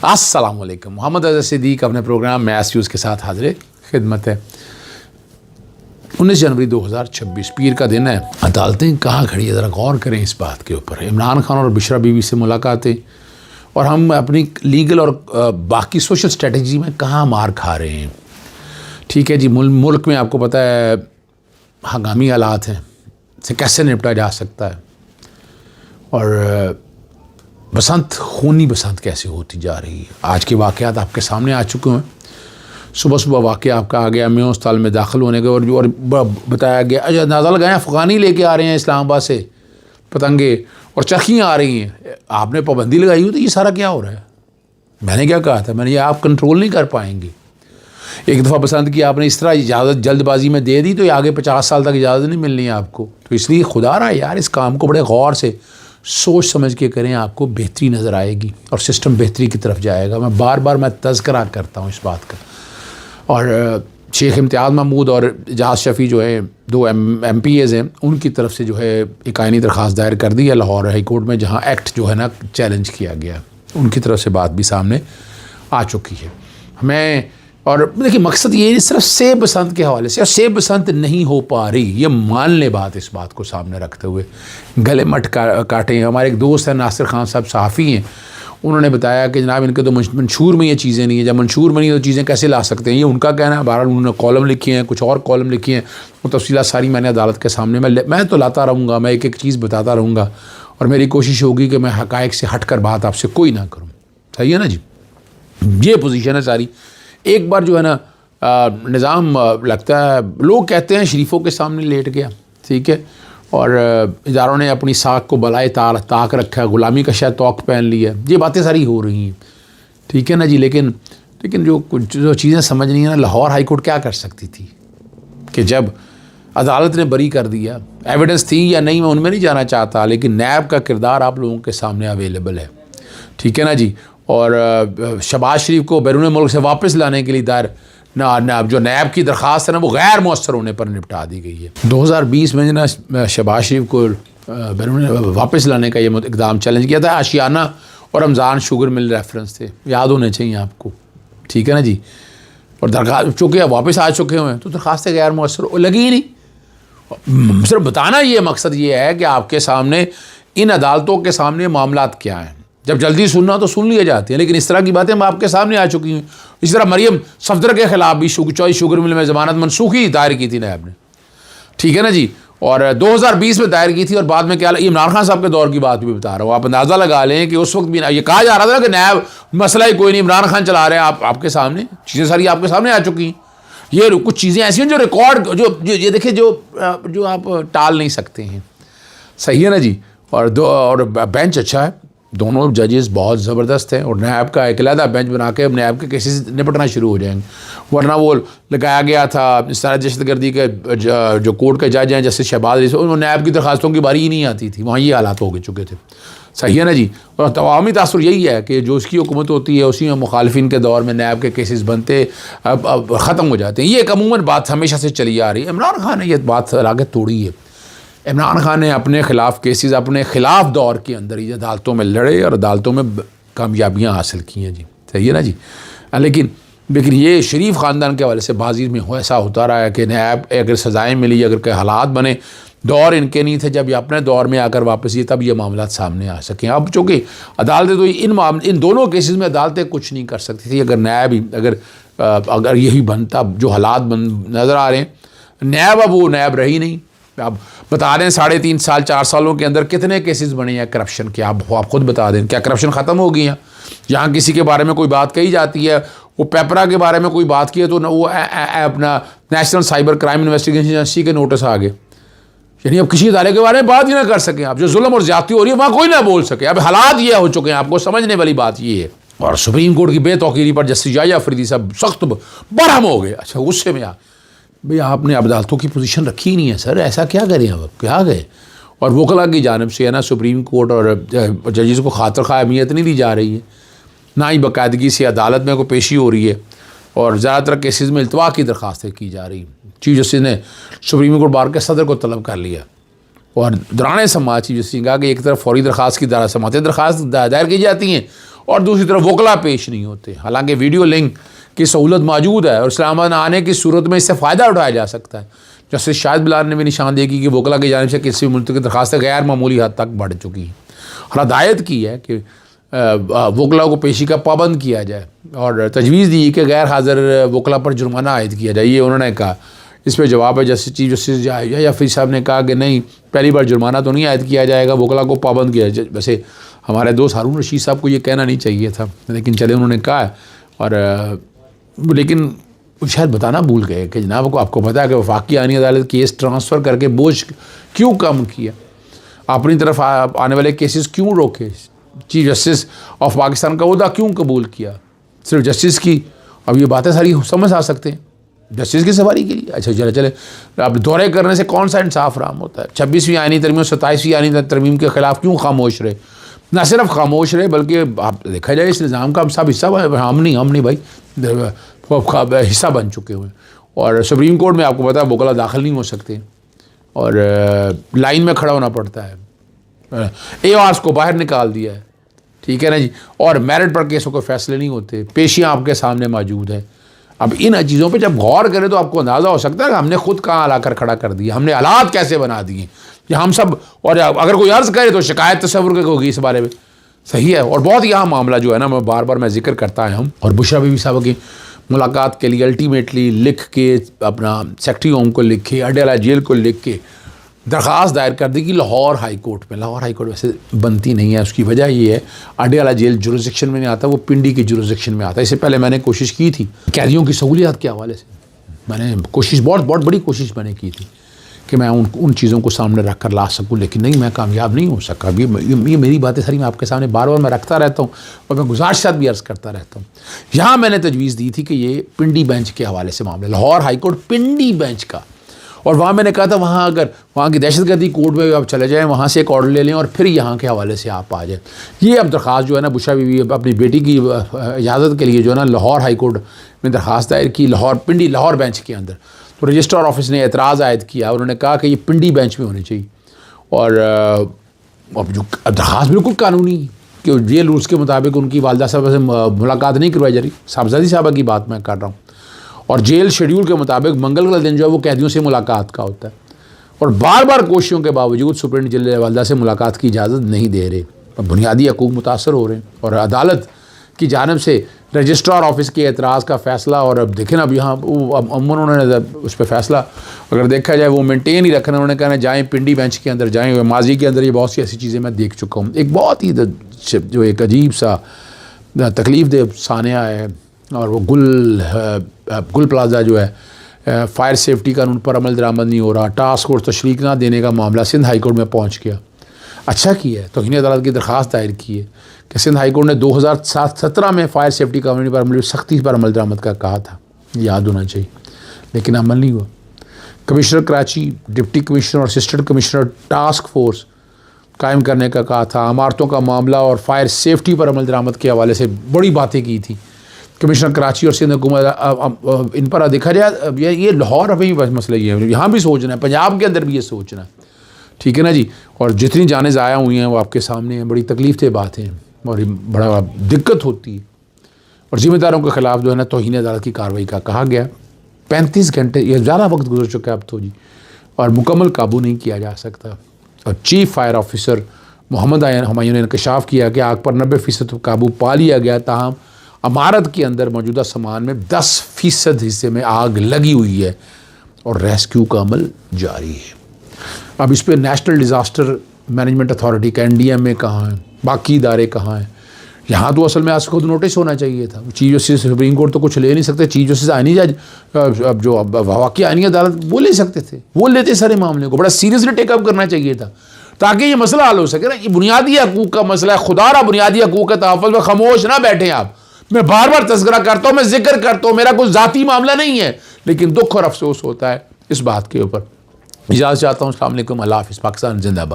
السلام علیکم. محمد اظہر صدیق اپنے پروگرام میس ویوز کے ساتھ حاضر خدمت ہے. 19 جنوری 2026 پیر کا دن ہے. عدالتیں کہاں کھڑی ہے؟ ذرا غور کریں اس بات کے اوپر. عمران خان اور بشرا بیوی سے ملاقاتیں اور ہم اپنی لیگل اور باقی سوشل اسٹریٹجی میں کہاں مار کھا رہے ہیں. ٹھیک ہے جی، ملک میں آپ کو پتہ ہے ہنگامی حالات ہیں، سے کیسے نپٹا جا سکتا ہے، اور بسنت خونی بسنت کیسے ہوتی جا رہی ہے. آج کے واقعات آپ کے سامنے آ چکے ہیں. صبح واقعہ آپ کا آ گیا میو اسپتال میں داخل ہونے کا، اور بتایا گیا اچھا اندازہ لگائیں افغانی لے کے آ رہے ہیں اسلام آباد سے پتنگے اور چرخیاں آ رہی ہیں. آپ نے پابندی لگائی ہوئی تو یہ سارا کیا ہو رہا ہے؟ میں نے کیا کہا تھا؟ میں نے یہ آپ کنٹرول نہیں کر پائیں گے. ایک دفعہ بسنت کی آپ نے اس طرح اجازت جلد بازی میں دے دی تو یہ آگے 50 سال تک اجازت نہیں ملنی ہے آپ کو. تو اس لیے خدا رہا یار اس کام کو بڑے غور سے سوچ سمجھ کے کریں، آپ کو بہتری نظر آئے گی اور سسٹم بہتری کی طرف جائے گا. میں بار تذکرہ کرتا ہوں اس بات کا. اور شیخ امتیاز محمود اور اجاز شفیع جو ہے 2 ایم پی ایز ہیں، ان کی طرف سے جو ہے ایک آئینی درخواست دائر کر دی ہے لاہور ہائی کورٹ میں، جہاں ایکٹ جو ہے نا چیلنج کیا گیا. ان کی طرف سے بات بھی سامنے آ چکی ہے. میں اور دیکھیے مقصد یہ صرف سیب بسنت کے حوالے سے، اور سیب بسنت نہیں ہو پا رہی یہ مان لے بات، اس بات کو سامنے رکھتے ہوئے گلے مٹ کاٹے. ہمارے ایک دوست ہیں ناصر خان صاحب، صحافی ہیں، انہوں نے بتایا کہ جناب ان کے تو منشور میں یہ چیزیں نہیں ہیں. جب منشور میں نہیں تو چیزیں کیسے لا سکتے ہیں؟ یہ ان کا کہنا ہے. بہرحال انہوں نے کالم لکھی ہیں، کچھ اور کالم لکھی ہیں، وہ تفصیلات ساری میں نے عدالت کے سامنے میں تو لاتا رہوں گا، میں ایک چیز بتاتا رہوں گا، اور میری کوشش ہوگی کہ میں حقائق سے ہٹ کر بات آپ سے کوئی نہ کروں. صحیح ہے نا جی؟ یہ پوزیشن ہے ساری. ایک بار جو ہے نا نظام لگتا ہے، لوگ کہتے ہیں شریفوں کے سامنے لیٹ گیا، ٹھیک ہے، اور اداروں نے اپنی ساکھ کو بلائے طاق رکھا، غلامی کا شاید توق پہن لیا. یہ باتیں ساری ہو رہی ہیں، ٹھیک ہے نا جی. لیکن جو چیزیں سمجھ نہیں ہیں نا، لاہور ہائی کورٹ کیا کر سکتی تھی کہ جب عدالت نے بری کر دیا، ایویڈنس تھی یا نہیں میں ان میں نہیں جانا چاہتا، لیکن نیب کا کردار آپ لوگوں کے سامنے اویلیبل ہے، ٹھیک ہے نا جی. اور شہباز شریف کو بیرون ملک سے واپس لانے کے لیے دائر جو نیب کی درخواست ہے نا، وہ غیر مؤثر ہونے پر نپٹا دی گئی ہے. 2020 میں نا شہباز شریف کو بیرون واپس لانے کا یہ اقدام چیلنج کیا تھا. آشیانہ اور رمضان شوگر مل ریفرنس تھے، یاد ہونے چاہیے آپ کو، ٹھیک ہے نا جی. اور درخواست چونکہ واپس آ چکے ہوئے ہیں تو درخواستیں غیر مؤثر لگی ہی نہیں. صرف بتانا یہ مقصد یہ ہے کہ آپ کے سامنے ان عدالتوں کے سامنے معاملات کیا ہیں. جب جلدی سننا تو سن لیے جاتے ہیں، لیکن اس طرح کی باتیں ہم آپ کے سامنے آ چکی ہیں. اس طرح مریم صفدر کے خلاف بھی شوگر مل میں ضمانت منسوخی دائر کی تھی نیب نے، ٹھیک ہے نا جی، اور 2020 میں دائر کی تھی. اور بعد میں کیا عمران خان صاحب کے دور کی بات بھی بتا رہا ہوں. آپ اندازہ لگا لیں کہ اس وقت بھی یہ کہا جا رہا تھا کہ نیب مسئلہ ہی کوئی نہیں، عمران خان چلا رہے ہیں. آپ کے سامنے چیزیں ساری آپ کے سامنے آ چکی ہیں. یہ کچھ چیزیں ایسی ہیں جو ریکارڈ یہ دیکھیں جو آپ ٹال نہیں سکتے ہیں. صحیح ہے نا جی. اور بینچ اچھا ہے، دونوں ججز بہت زبردست ہیں، اور نیب کا ایک علیحدہ بینچ بنا کے اب نیب کے کیسز نپٹنا شروع ہو جائیں گے. ورنہ وہ لگایا گیا تھا اس طرح دہشت گردی کے جو کورٹ کے جج ہیں جیسے شہباز، انہوں نیب کی درخواستوں کی باری ہی نہیں آتی تھی. وہاں یہ حالات ہو چکے تھے. صحیح ہے نا جی. اور عوامی تاثر یہی ہے کہ جو اس کی حکومت ہوتی ہے اسی میں مخالفین کے دور میں نیب کے کیسز بنتے اب ختم ہو جاتے ہیں. یہ ایک عموماً بات ہمیشہ سے چلی آ رہی ہے. عمران خان نے یہ بات آگے توڑی ہے. عمران خان نے اپنے خلاف کیسز اپنے خلاف دور کے اندر ہی عدالتوں میں لڑے اور عدالتوں میں کامیابیاں حاصل کی ہیں جی. صحیح ہے نا جی. لیکن یہ شریف خاندان کے حوالے سے بازی میں ایسا ہوتا رہا ہے کہ نیب اگر سزائیں ملی، اگر کہ حالات بنے، دور ان کے نہیں تھے جب یہ اپنے دور میں آ کر واپس یہ تب یہ معاملات سامنے آ سکیں. اب چونکہ عدالتیں تو ان دونوں کیسز میں عدالتیں کچھ نہیں کر سکتی تھی اگر نیب اگر یہی بنتا جو حالات نظر آ رہے ہیں. نیب اب وہ نیب رہی نہیں. آپ بتا دیں 3.5 سال 4 سالوں کے اندر کتنے کیسز بنے ہیں کرپشن کے، آپ خود بتا دیں. کیا کرپشن ختم ہو گئی ہیں؟ جہاں کسی کے بارے میں کوئی بات کہی جاتی ہے، وہ پیپرا کے بارے میں کوئی بات کی ہے تو وہ اپنا national cyber crime investigation agency کے نوٹس آ گئے. یعنی اب کسی ادارے کے بارے میں بات ہی نہ کر سکیں آپ. جو ظلم اور زیادتی ہو رہی ہے وہاں کوئی نہ بول سکے. اب حالات یہ ہو چکے ہیں، آپ کو سمجھنے والی بات یہ ہے. اور سپریم کورٹ کی بے توقیری پر جسٹس یحییٰ فریدی صاحب سخت برہم ہو گئے. اچھا غصے میں بھئی آپ نے عدالتوں کی پوزیشن رکھی نہیں ہے سر، ایسا کیا کریں اب کیا گئے. اور وکلا کی جانب سے ہے نا سپریم کورٹ اور ججز کو خاطر خواہ اہمیت نہیں دی جا رہی ہے، نہ ہی باقاعدگی سے عدالت میں کوئی پیشی ہو رہی ہے، اور زیادہ تر کیسز میں التوا کی درخواستیں کی جا رہی ہیں. چیف جسٹس نے سپریم کورٹ بار کے صدر کو طلب کر لیا اور دوران سماعت چیف جسٹس نے کہا کہ ایک طرف فوری درخواست کی سماعتی درخواست دائر کی جاتی ہیں اور دوسری طرف وکلا پیش نہیں ہوتے، حالانکہ ویڈیو لنک کی سہولت موجود ہے اور اسلام آباد آنے کی صورت میں اس سے فائدہ اٹھایا جا سکتا ہے۔ جسٹس شاہد بلال نے بھی نشاندہی کی کہ وکلا کی جانب سے کسی بھی ملک کی درخواستیں غیر معمولی حد تک بڑھ چکی ہیں، اور ہدایت کی ہے کہ وکلا کو پیشی کا پابند کیا جائے اور تجویز دی کہ غیر حاضر وکلا پر جرمانہ عائد کیا جائے، یہ انہوں نے کہا۔ اس پہ جواب ہے چیف جسٹس یافی صاحب نے کہا کہ نہیں، پہلی بار جرمانہ تو نہیں عائد کیا جائے گا، وکلا کو پابند کیا جائے۔ ویسے ہمارے دوست ہارون رشید صاحب کو یہ کہنا نہیں چاہیے تھا، لیکن چلے انہوں نے کہا، اور لیکن شاید بتانا بھول گئے کہ جناب کو آپ کو پتا ہے کہ وفاقی آئینی عدالت کیس ٹرانسفر کر کے بوجھ کیوں کم کیا، اپنی طرف آنے والے کیسز کیوں روکے، چیف جسٹس آف پاکستان کا عہدہ کیوں قبول کیا، صرف جسٹس کی۔ اب یہ باتیں ساری سمجھ آ سکتے ہیں جسٹس کی سواری کے لیے۔ اچھا چلے اب دورے کرنے سے کون سا انصاف فراہم ہوتا ہے؟ 26ویں آئینی ترمیم اور 27ویں آئینی ترمیم کے خلاف کیوں خاموش رہے؟ نہ صرف خاموش رہے بلکہ آپ دیکھا جائے اس نظام کا ہم سب حصہ، ہم نہیں بھائی حصہ بن چکے ہوئے، اور سپریم کورٹ میں آپ کو پتا ہے وکلا داخل نہیں ہو سکتے اور لائن میں کھڑا ہونا پڑتا ہے، اے آرس کو باہر نکال دیا ہے، ٹھیک ہے نا جی، اور میرٹ پر کیسوں کے فیصلے نہیں ہوتے، پیشیاں آپ کے سامنے موجود ہیں۔ اب ان چیزوں پہ جب غور کریں تو آپ کو اندازہ ہو سکتا ہے کہ ہم نے خود کہاں لا کر کھڑا کر دیا، ہم نے حالات کیسے بنا دیے کہ ہم سب، اور اگر کوئی عرض کرے تو شکایت تصور کے ہوگی اس بارے میں، صحیح ہے۔ اور بہت یہاں معاملہ جو ہے نا، میں بار بار ذکر کرتا آیا ہوں، اور بشرا بی بی صاحب کی ملاقات کے لیے الٹیمیٹلی لکھ کے اپنا سیکٹری ہوم کو لکھ کے، اڈیالہ جیل کو لکھ کے درخواست دائر کر دی کہ لاہور ہائی کورٹ میں، لاہور ہائی کورٹ ویسے بنتی نہیں ہے، اس کی وجہ یہ ہے اڈیالہ جیل جورسڈکشن میں نہیں آتا، وہ پنڈی کی جورسڈکشن میں آتا ہے۔ اس سے پہلے میں نے کوشش کی تھی قیدیوں کی سہولیات کے حوالے سے، میں نے کوشش بہت بڑی کوشش میں نے کی تھی کہ میں ان چیزوں کو سامنے رکھ کر لا سکوں، لیکن نہیں، میں کامیاب نہیں ہو سکا۔ یہ میری باتیں ساری میں آپ کے سامنے بار بار میں رکھتا رہتا ہوں اور میں گزارشات بھی عرض کرتا رہتا ہوں۔ یہاں میں نے تجویز دی تھی کہ یہ پنڈی بینچ کے حوالے سے معاملہ، Lahore high court Pindi bench کا، اور وہاں میں نے کہا تھا وہاں اگر وہاں کی دہشت گردی کورٹ میں آپ چلے جائیں، وہاں سے ایک آرڈر لے لیں اور پھر یہاں کے حوالے سے آپ آ جائیں۔ یہ اب درخواست جو ہے نا بشرا بی بی اپنی بیٹی کی اجازت کے لیے جو ہے نا لاہور ہائی کورٹ میں درخواست دائر کی، پنڈی لاہور بینچ کے اندر، تو رجسٹرار آفس نے اعتراض عائد کیا، انہوں نے کہا کہ یہ پنڈی بینچ میں ہونی چاہیے، اور اب جو درخواست بالکل قانونی کہ جیل رولس کے مطابق ان کی والدہ صاحبہ سے ملاقات نہیں کروائی جا رہی، صاحبزادی صاحبہ کی بات میں کر رہا ہوں، اور جیل شیڈیول کے مطابق منگل کا دن جو ہے وہ قیدیوں سے ملاقات کا ہوتا ہے، اور بار بار کوششوں کے باوجود سپرنٹینڈنٹ جیل والدہ سے ملاقات کی اجازت نہیں دے رہے، بنیادی حقوق متاثر ہو رہے ہیں، اور عدالت کی جانب سے رجسٹرار آفس کے اعتراض کا فیصلہ، اور اب دیکھیں نا اب یہاں انہوں نے اس پہ فیصلہ اگر دیکھا جائے وہ مینٹین ہی رکھنا، انہوں نے کہنا جائیں پنڈی بینچ کے اندر جائیں۔ ماضی کے اندر یہ بہت سی ایسی چیزیں میں دیکھ چکا ہوں، ایک بہت ہی جو ایک عجیب سا تکلیف دہ سانحہ ہے، اور وہ گل پلازا جو ہے فائر سیفٹی قانون پر عمل درآمد نہیں ہو رہا، ٹاسک فورس تشریک نہ دینے کا معاملہ سندھ ہائی کورٹ میں پہنچ گیا۔ اچھا کیا ہے، توہین عدالت کی درخواست دائر کی ہے کہ سندھ ہائی کورٹ نے 2017 میں فائر سیفٹی قانون پر عمل سختی پر عمل درآمد کا کہا تھا، یاد ہونا چاہیے، لیکن عمل نہیں ہوا۔ کمشنر کراچی، ڈپٹی کمشنر اور اسسٹنٹ کمشنر ٹاسک فورس قائم کرنے کا کہا تھا، عمارتوں کا معاملہ اور فائر سیفٹی پر عمل درآمد کے حوالے سے بڑی باتیں کی تھی۔ کمشنر کراچی اور سندھ حکومت ان پر دیکھا جائے یہ لاہور ابھی مسئلہ یہ ہے، یہاں بھی سوچنا ہے، پنجاب کے اندر بھی یہ سوچنا ہے، ٹھیک ہے نا جی، اور جتنی جانیں ضائع ہوئی ہیں وہ آپ کے سامنے ہیں، بڑی تکلیف دہ بات ہیں اور بڑا دقت ہوتی ہے، اور ذمہ داروں کے خلاف جو ہے نا توہین عدالت کی کارروائی کا کہا گیا۔ 35 گھنٹے یہ زیادہ وقت گزر چکا ہے اب تو جی، اور مکمل قابو نہیں کیا جا سکتا، اور چیف فائر آفیسر محمد ہمایوں نے انکشاف کیا کہ آگ پر 90% قابو پا لیا گیا، تاہم عمارت کے اندر موجودہ سامان میں 10% حصے میں آگ لگی ہوئی ہے اور ریسکیو کا عمل جاری ہے۔ اب اس پہ نیشنل ڈیزاسٹر مینجمنٹ اتھارٹی کا NDMA کہاں ہے، باقی ادارے کہاں ہیں؟ یہاں تو اصل میں آج خود نوٹس ہونا چاہیے تھا، چیف جسٹس سپریم کورٹ تو کچھ لے نہیں سکتے، چیف جسٹس آئینی جج اب جو واقعی آئینی عدالت وہ لے سکتے تھے، وہ لیتے سارے معاملے کو، بڑا سیریسلی ٹیک اپ کرنا چاہیے تھا تاکہ یہ مسئلہ حل ہو سکے نا۔ یہ بنیادی حقوق کا مسئلہ ہے، خدا را بنیادی حقوق کے تحفظ میں خاموش نہ بیٹھیں آپ۔ میں بار بار تذکرہ کرتا ہوں، میں ذکر کرتا ہوں، میرا کوئی ذاتی معاملہ نہیں ہے، لیکن دکھ اور افسوس ہوتا ہے اس بات کے اوپر۔ اجازت چاہتا ہوں، السلام علیکم، اللہ حافظ، پاکستان زندہ باد۔